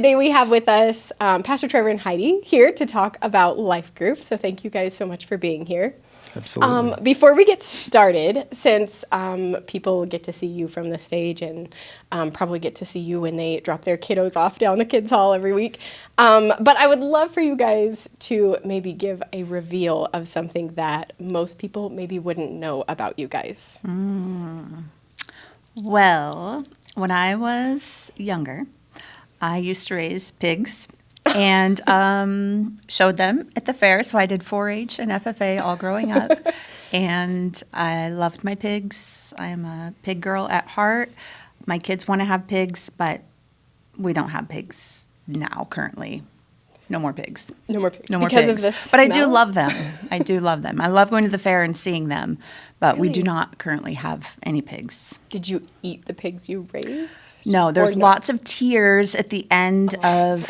Today we have with us Pastor Trevor and Heidi here to talk about life group. So thank you guys so much for being here. Absolutely. Before we get started, since people get to see you from the stage and probably get to see you when they drop their kiddos off down the kids' hall every week, but I would love for you guys to maybe give a reveal of something that most people maybe wouldn't know about you guys. Well, when I was younger, I used to raise pigs and showed them at the fair. So I did 4-H and FFA all growing up. And I loved my pigs. I'm a pig girl at heart. My kids want to have pigs, but we don't have pigs now currently. No more pigs. No more pigs. No more because pigs. Of the but I do smell? love them. I do love them. I love going to the fair and seeing them, but we do Really? not currently have any pigs. Did you eat the pigs you raised? No, there's Or no? lots of tears at the end of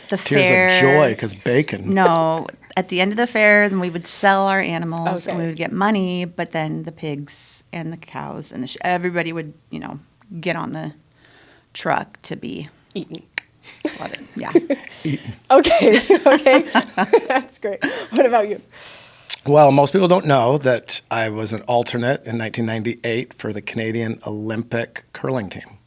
the Tears fair. of joy because bacon. No, at the end of the fair, then we would sell our animals and Okay. we would get money, but then the pigs and the cows and everybody would, get on the truck to be Eaten. slaughtered. Yeah. Okay. That's great. What about you? Well, most people don't know that I was an alternate in 1998 for the Canadian Olympic curling team.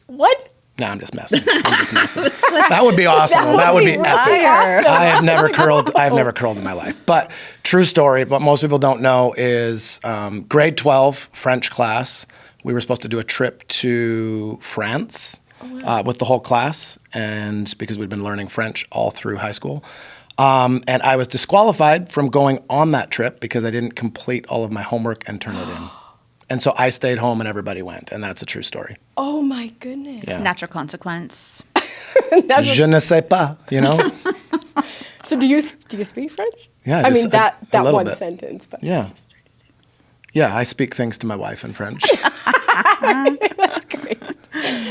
What? No, I'm just messing. That would be awesome. That would be really epic. awesome. I have never curled. I've never curled in my life. But true story. What most people don't know is grade 12 French class. We were supposed to do a trip to France with the whole class, and because we'd been learning French all through high school. And I was disqualified from going on that trip because I didn't complete all of my homework and turn it in. And so I stayed home and everybody went, and that's a true story. Oh my goodness. Yeah. Natural consequence. Je ne sais pas, So do you speak French? Yeah, I just mean that a little one bit. sentence, but Yeah. Yeah, I speak things to my wife in French. that's great.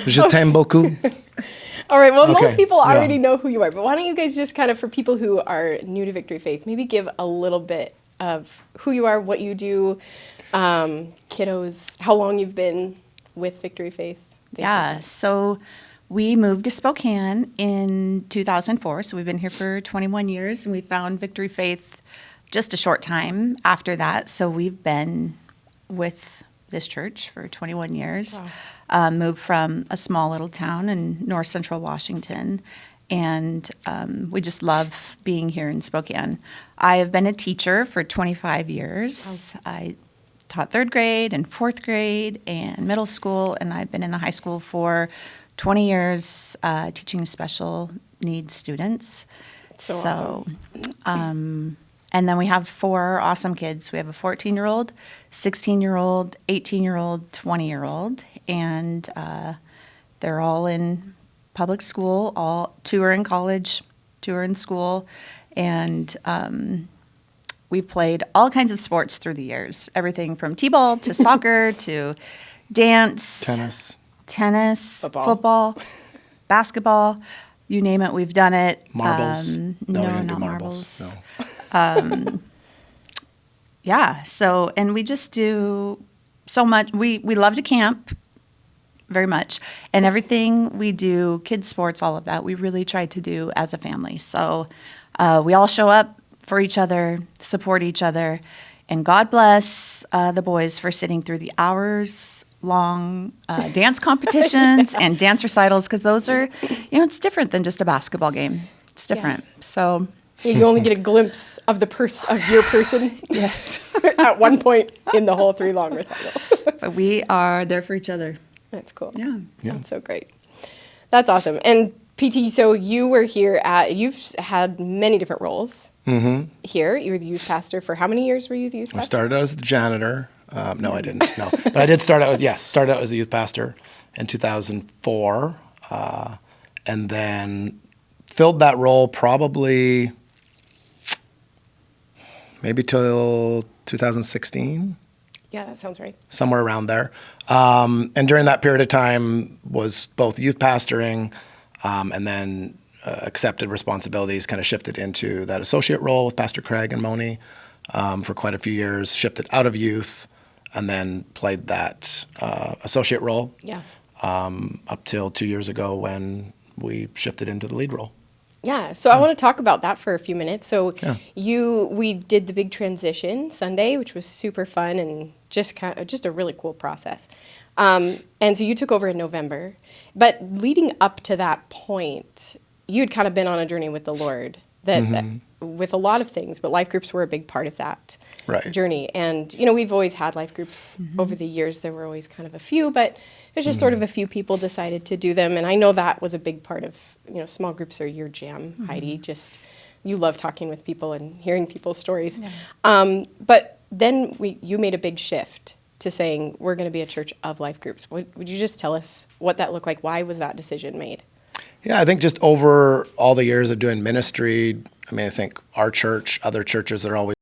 Je t'aime beaucoup. All right. Well, most Okay, people yeah. already know who you are, but why don't you guys just kind of, for people who are new to Victory Faith, maybe give a little bit of who you are, what you do, kiddos, how long you've been with Victory Faith. things like Yeah. that. So we moved to Spokane in 2004. So we've been here for 21 years, and we found Victory Faith just a short time after that. So we've been with this church for 21 years. Wow. Moved from a small little town in north central Washington, and we just love being here in Spokane. I have been a teacher for 25 years. I taught 3rd grade and 4th grade and middle school, and I've been in the high school for 20 years teaching special needs students. So awesome. And then we have 4 awesome kids. We have a 14-year-old, 16-year-old, 18-year-old, 20-year-old, and they're all in public school. 2 are in college, 2 are in school, and we've played all kinds of sports through the years, everything from t-ball to soccer to dance, tennis, football, basketball, you name it, we've done it. Marbles. No, we didn't not do marbles. No. Yeah, so, and we just do so much. We love to camp very much, and everything we do, kids sports, all of that, we really try to do as a family. So we all show up for each other, support each other, and God bless the boys for sitting through the hours-long dance competitions and dance recitals, because those are, it's different than just a basketball game. It's different. So You only get a glimpse of of your person yes, at one point in the whole 3-long recital. but we are there for each other. That's cool. Yeah. That's so great. That's awesome. And PT, so you were here you've had many different roles here. You were the youth pastor for how many years were you the youth I pastor? started out as the janitor. No, I didn't. No, but I did start out. Started out as the youth pastor in 2004, and then filled that role probably maybe till 2016. Yeah, that sounds right. Somewhere around there. And during that period of time was both youth pastoring and then accepted responsibilities, kind of shifted into that associate role with Pastor Craig and Moni for quite a few years, shifted out of youth, and then played that associate role Yeah. up till 2 years ago when we shifted into the lead role. Yeah, so I want to talk about that for a few minutes. So Yeah. we did the big transition Sunday, which was super fun and just a really cool process. And so you took over in November, but leading up to that point, you'd kind of been on a journey with the Lord that with a lot of things, but life groups were a big part of that Right. journey. And we've always had life groups over the years. There were always kind of a few, but there's just sort of a few people decided to do them. And I know that was a big part of, small groups are your jam, Heidi. Just, you love talking with people and hearing people's stories. Yeah. But then you made a big shift to saying, we're going to be a church of life groups. Would you just tell us what that looked like? Why was that decision made? Yeah, I think just over all the years of doing ministry, I think our church, other churches are always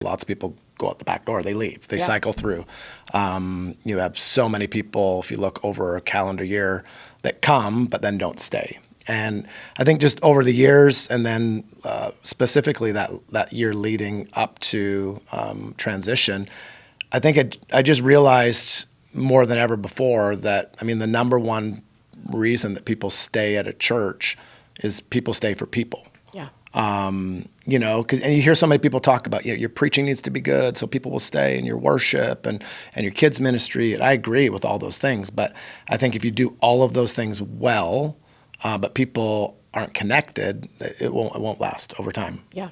lots of people go out the back door. They leave. They cycle through. You have so many people, if you look over a calendar year, that come but then don't stay. And I think just over the years, and then specifically that year leading up to transition, I think I just realized more than ever before that, the number one reason that people stay at a church is people stay for people. Yeah. And you hear so many people talk about, your preaching needs to be good so people will stay, and your worship and your kids ministry. And I agree with all those things. But I think if you do all of those things well, but people aren't connected, it won't last over time. Yeah.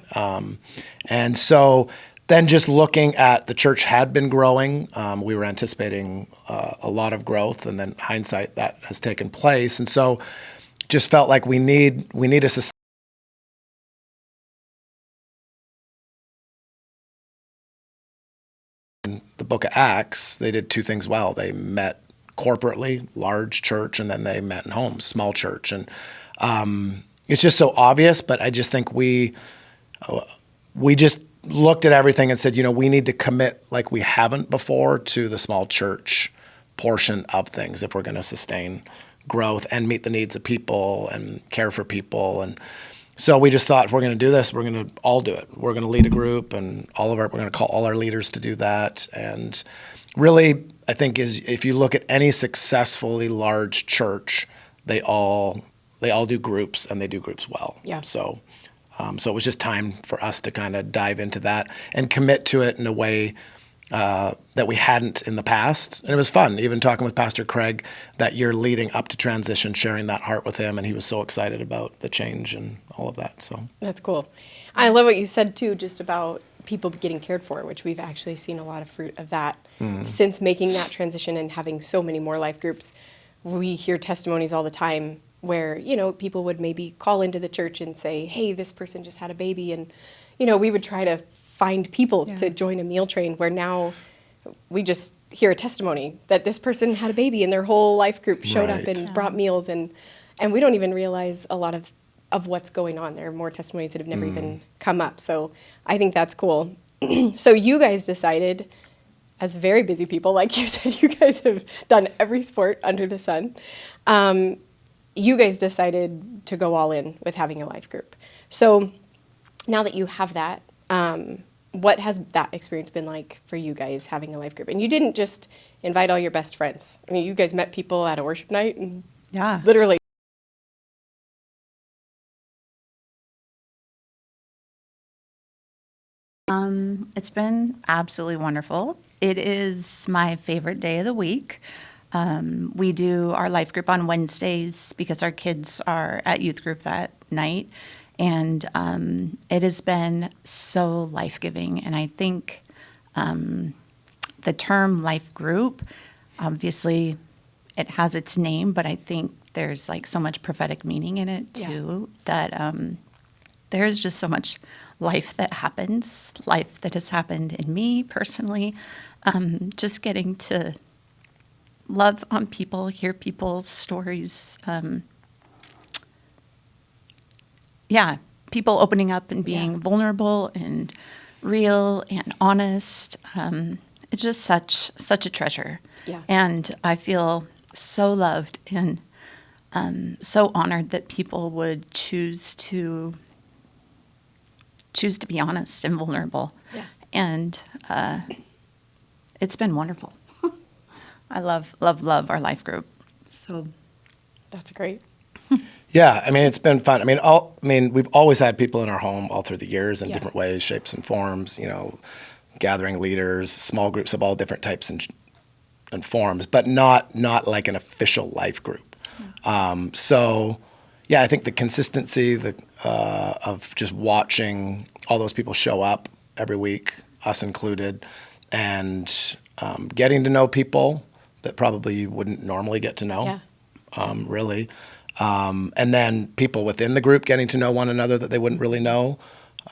And so then just looking at the church had been growing, we were anticipating a lot of growth, and then hindsight that has taken place. And so just felt like we need a sustain. The book of Acts, they did two things well. They met corporately, large church, and then they met in homes, small church. And it's just so obvious, but I just think we just looked at everything and said, we need to commit like we haven't before to the small church portion of things if we're going to sustain growth and meet the needs of people and care for people. And so we just thought, if we're going to do this, we're going to all do it. We're going to lead a group, and we're going to call all our leaders to do that. And really, I think if you look at any successfully large church, they all do groups, and they do groups well. Yeah. So it was just time for us to kind of dive into that and commit to it in a way that we hadn't in the past. And it was fun, even talking with Pastor Craig that year leading up to transition, sharing that heart with him. And he was so excited about the change and all of that. So That's cool. I love what you said, too, just about people getting cared for, which we've actually seen a lot of fruit of that since making that transition and having so many more life groups. We hear testimonies all the time where, people would maybe call into the church and say, hey, this person just had a baby. And, we would try to find people to join a meal train, where now we just hear a testimony that this person had a baby and their whole life group showed up and brought meals. And we don't even realize a lot of what's going on. There are more testimonies that have never even come up. So I think that's cool. So you guys decided, as very busy people, like you said, you guys have done every sport under the sun. You guys decided to go all in with having a life group. So now that you have that, what has that experience been like for you guys having a life group? And you didn't just invite all your best friends. You guys met people at a worship night and literally. It's been absolutely wonderful. It is my favorite day of the week. We do our life group on Wednesdays because our kids are at youth group that night. And it has been so life-giving. And I think the term life group, obviously it has its name, but I think there's like so much prophetic meaning in it too, that there's just so much life that happens, life that has happened in me personally. Just getting to love on people, hear people's stories. People opening up and being vulnerable and real and honest. It's just such a treasure. Yeah. And I feel so loved and so honored that people would choose to be honest and vulnerable. Yeah. And it's been wonderful. I love, love, love our life group. So That's great. Yeah, I mean, it's been fun. We've always had people in our home all through the years in different ways, shapes and forms, gathering leaders, small groups of all different types and forms, but not like an official life group. So, yeah, I think the consistency of just watching all those people show up every week, us included, and getting to know people that probably you wouldn't normally get to know, really. And then people within the group getting to know one another that they wouldn't really know.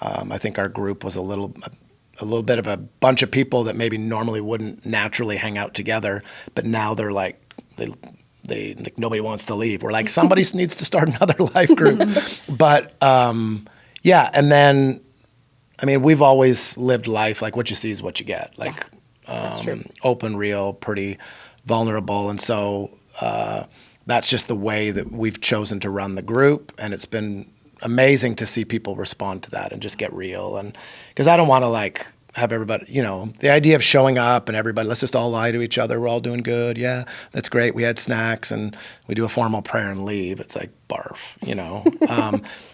I think our group was a little bit of a bunch of people that maybe normally wouldn't naturally hang out together, but now they're like they like nobody wants to leave. We're like, somebody needs to start another life group. But yeah, and then we've always lived life like what you see is what you get. Like that's true. Open, real, pretty vulnerable, and so that's just the way that we've chosen to run the group, and it's been amazing to see people respond to that and just get real. And because I don't want to like have everybody, the idea of showing up and everybody, let's just all lie to each other. We're all doing good. Yeah, that's great. We had snacks and we do a formal prayer and leave. It's like barf,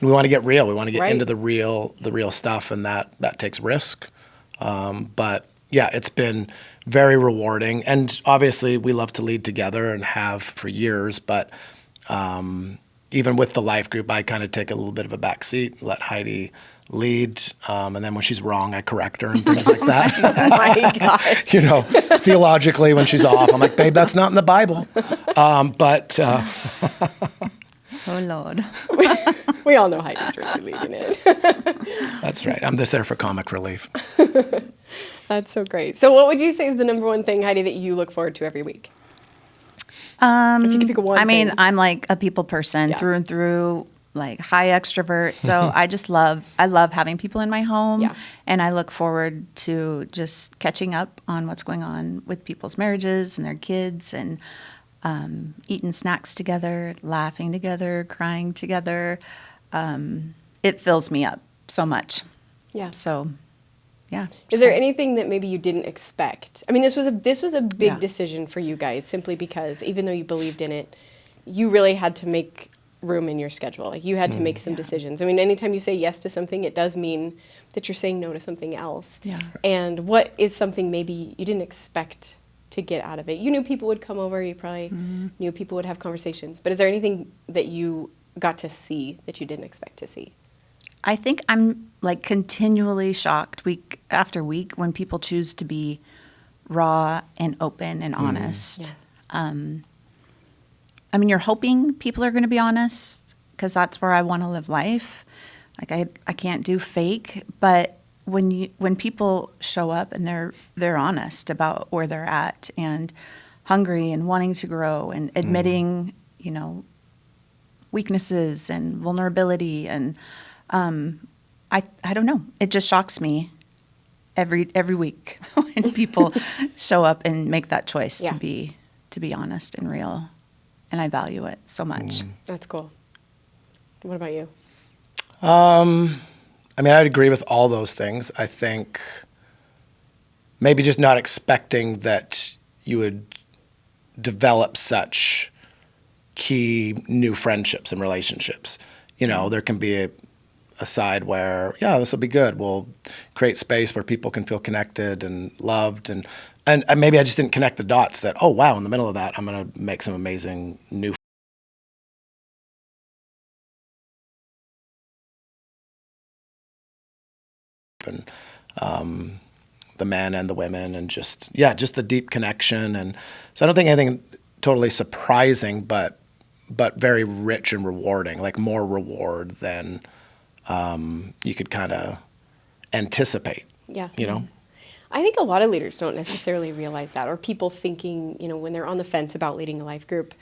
We want to get real. We want to get into the real stuff, and that takes risk. But yeah, it's been very rewarding. And obviously we love to lead together and have for years, but even with the life group, I kind of take a little bit of a back seat, let Heidi lead. And then when she's wrong, I correct her and things like that. Oh my God. Theologically, when she's off, I'm like, babe, that's not in the Bible. But oh Lord. We all know Heidi's really leading it. That's right. I'm just there for comic relief. That's so great. So what would you say is the number one thing, Heidi, that you look forward to every week? If you could pick one thing. I'm like a people person through and through, like high extrovert. So I love having people in my home, and I look forward to just catching up on what's going on with people's marriages and their kids, and eating snacks together, laughing together, crying together. It fills me up so much. Yeah. So, yeah. Is there anything that maybe you didn't expect? This was a big decision for you guys, simply because even though you believed in it, you really had to make room in your schedule. Like, you had to make some decisions. Anytime you say yes to something, it does mean that you're saying no to something else. Yeah. And what is something maybe you didn't expect to get out of it? You knew people would come over, you probably knew people would have conversations, but is there anything that you got to see that you didn't expect to see? I think I'm like continually shocked week after week when people choose to be raw and open and honest. You're hoping people are going to be honest because that's where I want to live life. Like I can't do fake, but when people show up and they're honest about where they're at and hungry and wanting to grow and admitting, weaknesses and vulnerability, and I don't know. It just shocks me every week when people show up and make that choice to be honest and real, and I value it so much. That's cool. What about you? I'd agree with all those things. I think maybe just not expecting that you would develop such key new friendships and relationships. There can be a side where, this will be good. We'll create space where people can feel connected and loved. And maybe I just didn't connect the dots that, oh, wow, in the middle of that, I'm going to make some amazing new and the men and the women, and just the deep connection. And so I don't think anything totally surprising, but very rich and rewarding, like more reward than you could kind of anticipate. Yeah. I think a lot of leaders don't necessarily realize that, or people thinking, when they're on the fence about leading a life group,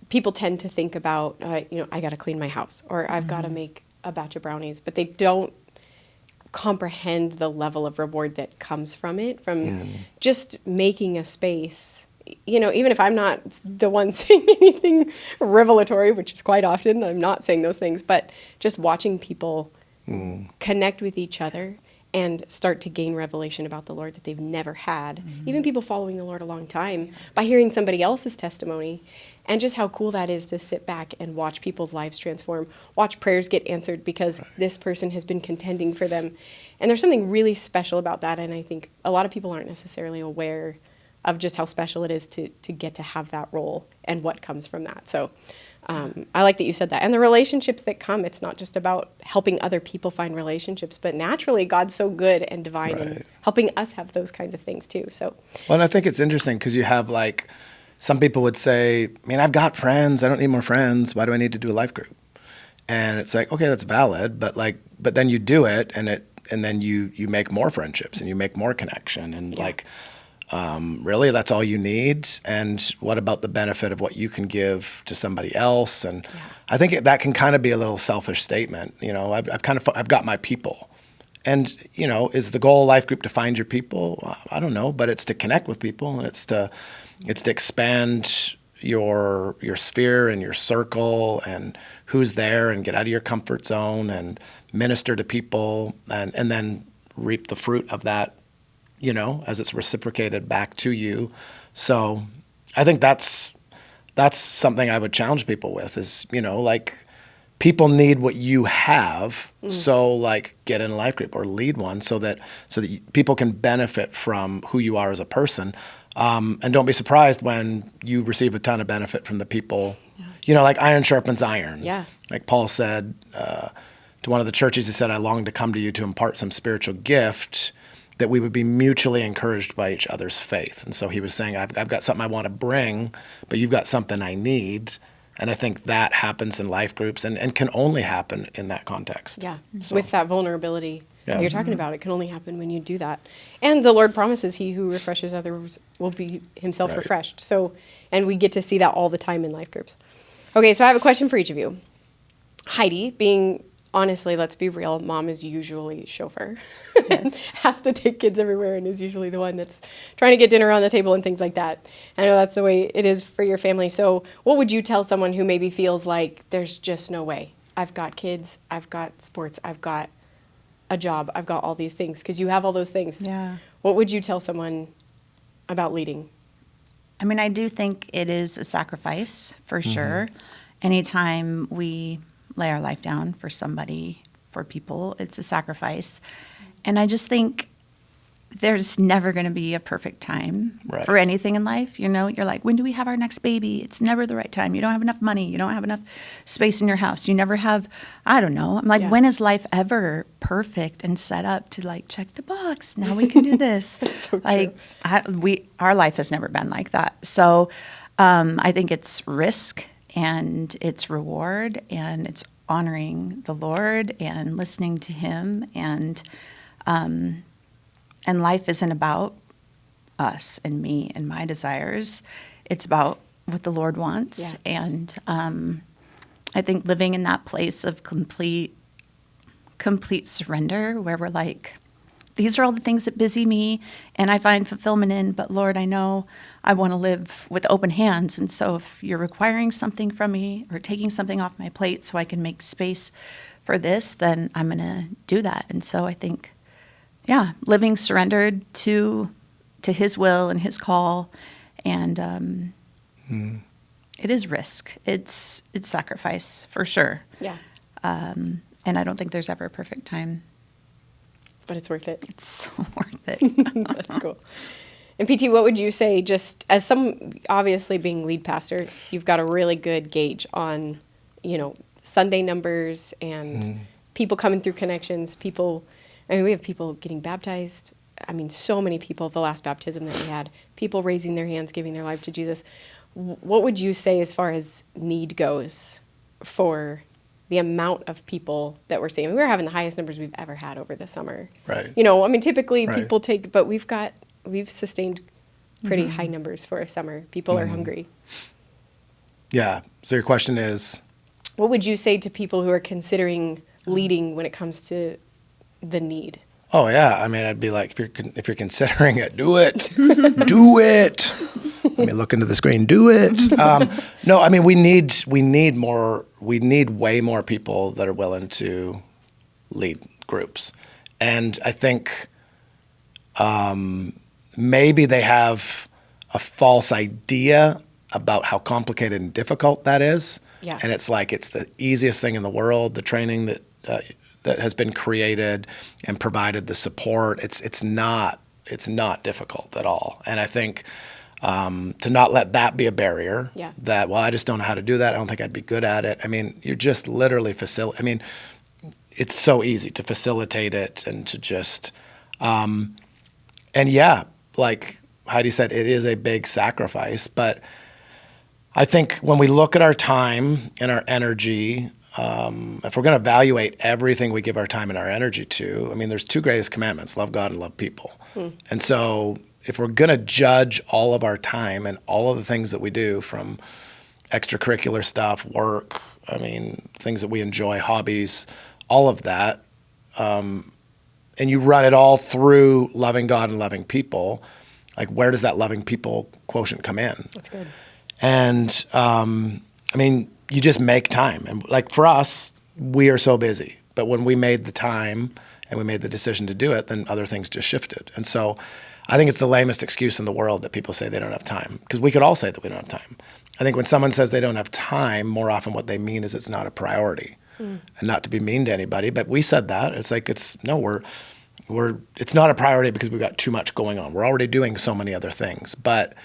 people tend to think about, I got to clean my house, or I've got to make a batch of brownies, but they don't comprehend the level of reward that comes from it, from just making a space. Even if I'm not the one saying anything revelatory, which is quite often, I'm not saying those things, but just watching people connect with each other and start to gain revelation about the Lord that they've never had. Even people following the Lord a long time by hearing somebody else's testimony, and just how cool that is to sit back and watch people's lives transform, watch prayers get answered because this person has been contending for them. And there's something really special about that, and I think a lot of people aren't necessarily aware of just how special it is to get to have that role and what comes from that. So I like that you said that. And the relationships that come, it's not just about helping other people find relationships, but naturally God's so good and divine and helping us have those kinds of things too. So, well, and I think it's interesting because you have like, some people would say, I've got friends. I don't need more friends. Why do I need to do a life group? And it's like, okay, that's valid. But then you do it and then you make more friendships and you make more connection. And really, that's all you need. And what about the benefit of what you can give to somebody else? And I think that can kind of be a little selfish statement. I've got my people. And, is the goal of life group to find your people? I don't know, but it's to connect with people, and it's to expand your sphere and your circle and who's there, and get out of your comfort zone and minister to people, and then reap the fruit of that, as it's reciprocated back to you. So I think that's something I would challenge people with is, people need what you have. So get in a life group or lead one so that people can benefit from who you are as a person. And don't be surprised when you receive a ton of benefit from the people, like iron sharpens iron. Yeah. Like Paul said to one of the churches, he said, I long to come to you to impart some spiritual gift that we would be mutually encouraged by each other's faith. And so he was saying, I've got something I want to bring, but you've got something I need. And I think that happens in life groups and can only happen in that context. Yeah, so. With that vulnerability you're talking about, it can only happen when you do that. And the Lord promises he who refreshes others will be himself refreshed. So, and we get to see that all the time in life groups. Okay, so I have a question for each of you. Heidi, being, honestly, let's be real, mom is usually chauffeur. Yes. Has to take kids everywhere and is usually the one that's trying to get dinner on the table and things like that. I know that's the way it is for your family. So what would you tell someone who maybe feels like there's just no way? I've got kids, I've got sports, I've got a job, I've got all these things, because you have all those things. Yeah. What would you tell someone about leading? I do think it is a sacrifice for sure. Anytime we lay our life down for somebody, for people, it's a sacrifice. And I just think there's never going to be a perfect time for anything in life. You're like, when do we have our next baby? It's never the right time. You don't have enough money. You don't have enough space in your house. You never have, I don't know. I'm like, when is life ever perfect and set up to check the box? Now we can do this. That's so true. Our life has never been like that. So I think it's risk and it's reward and it's honoring the Lord and listening to him, and life isn't about us and me and my desires. It's about what the Lord wants. Yeah. And I think living in that place of complete surrender, where we're like, these are all the things that busy me and I find fulfillment in, but Lord, I know I want to live with open hands. And so if you're requiring something from me or taking something off my plate so I can make space for this, then I'm going to do that. And so I think, living surrendered to his will and his call. And it is risk. It's sacrifice for sure. Yeah. And I don't think there's ever a perfect time. But it's worth it. It's so worth it. That's cool. And PT, what would you say, just as obviously being lead pastor, you've got a really good gauge on, Sunday numbers and people coming through connections, we have people getting baptized. So many people, the last baptism that we had, people raising their hands, giving their life to Jesus. What would you say as far as need goes for the amount of people that we're seeing? We're having the highest numbers we've ever had over the summer. Right. Typically people take, but we've sustained pretty high numbers for a summer. People are hungry. Yeah. So your question is? What would you say to people who are considering leading when it comes to the need? Oh yeah. I'd be like, if you're considering it, do it. Do it. Let me look into the screen. Do it. No, we need more. We need way more people that are willing to lead groups. And I think maybe they have a false idea about how complicated and difficult that is. Yeah. And it's like it's the easiest thing in the world. The training that has been created and provided, the support. It's not difficult at all. And I think to not let that be a barrier. Yeah. That, well, I just don't know how to do that. I don't think I'd be good at it. I mean, you're just literally it's so easy to facilitate it and to just, and yeah, like Heidi said, it is a big sacrifice. But I think when we look at our time and our energy, if we're going to evaluate everything we give our time and our energy to, I mean, there's two greatest commandments: love God and love people. And so if we're going to judge all of our time and all of the things that we do, from extracurricular stuff, work, I mean, things that we enjoy, hobbies, all of that, and you run it all through loving God and loving people, like where does that loving people quotient come in? That's good. And I mean, you just make time. And like for us, we are so busy. But when we made the time and we made the decision to do it, then other things just shifted. And so I think it's the lamest excuse in the world that people say they don't have time, because we could all say that we don't have time. I think when someone says they don't have time, more often what they mean is it's not a priority. And not to be mean to anybody, but we said that. It's like, it's not a priority because we've got too much going on. We're already doing so many other things. But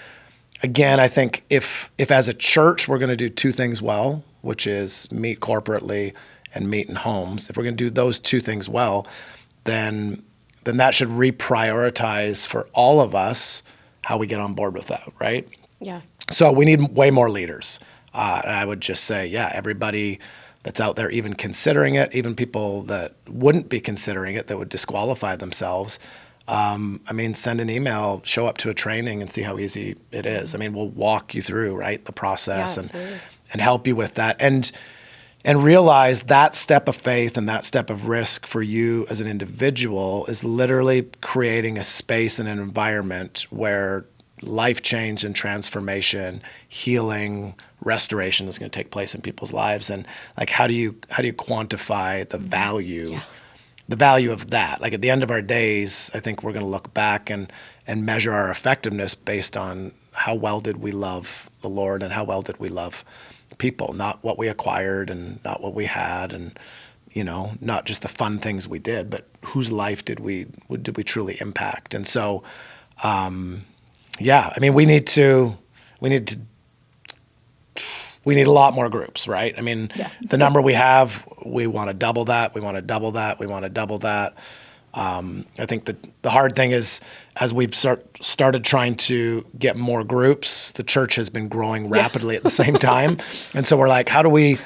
again, I think if as a church we're going to do two things well, which is meet corporately and meet in homes, if we're going to do those two things well, then that should reprioritize for all of us how we get on board with that, right? Yeah. So we need way more leaders. And I would just say, yeah, everybody that's out there even considering it, even people that wouldn't be considering it, that would disqualify themselves, I mean, send an email, show up to a training and see how easy it is. I mean, we'll walk you through, right, the process and help you with that. And realize that step of faith and that step of risk for you as an individual is literally creating a space and an environment where life change and transformation, healing, restoration is going to take place in people's lives. And like, how do you quantify the value? Yeah. The value of that? Like at the end of our days, I think we're going to look back and measure our effectiveness based on how well did we love the Lord and how well did we love people, not what we acquired and not what we had, and not just the fun things we did, but whose life did we truly impact? And so, yeah, I mean, we need a lot more groups, right? I mean, the number we have, we want to double that. We want to double that. We want to double that. I think that the hard thing is, as we've started trying to get more groups, the church has been growing rapidly at the same time. And so we're like, how do we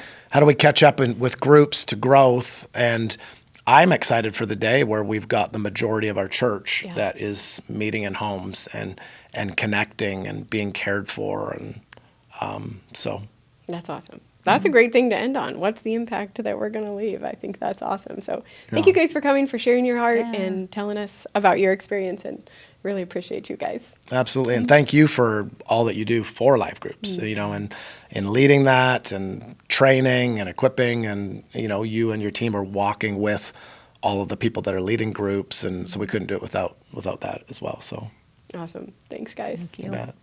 catch up with groups to growth? And I'm excited for the day where we've got the majority of our church that is meeting in homes and connecting and being cared for. And so. That's awesome. That's a great thing to end on. What's the impact that we're going to leave? I think that's awesome. So thank you guys for coming, for sharing your heart and telling us about your experience, and really appreciate you guys. Absolutely. And thank you for all that you do for life groups, and in leading that and training and equipping, and, you and your team are walking with all of the people that are leading groups. And so we couldn't do it without that as well. So awesome. Thanks, guys. Thank you. You bet.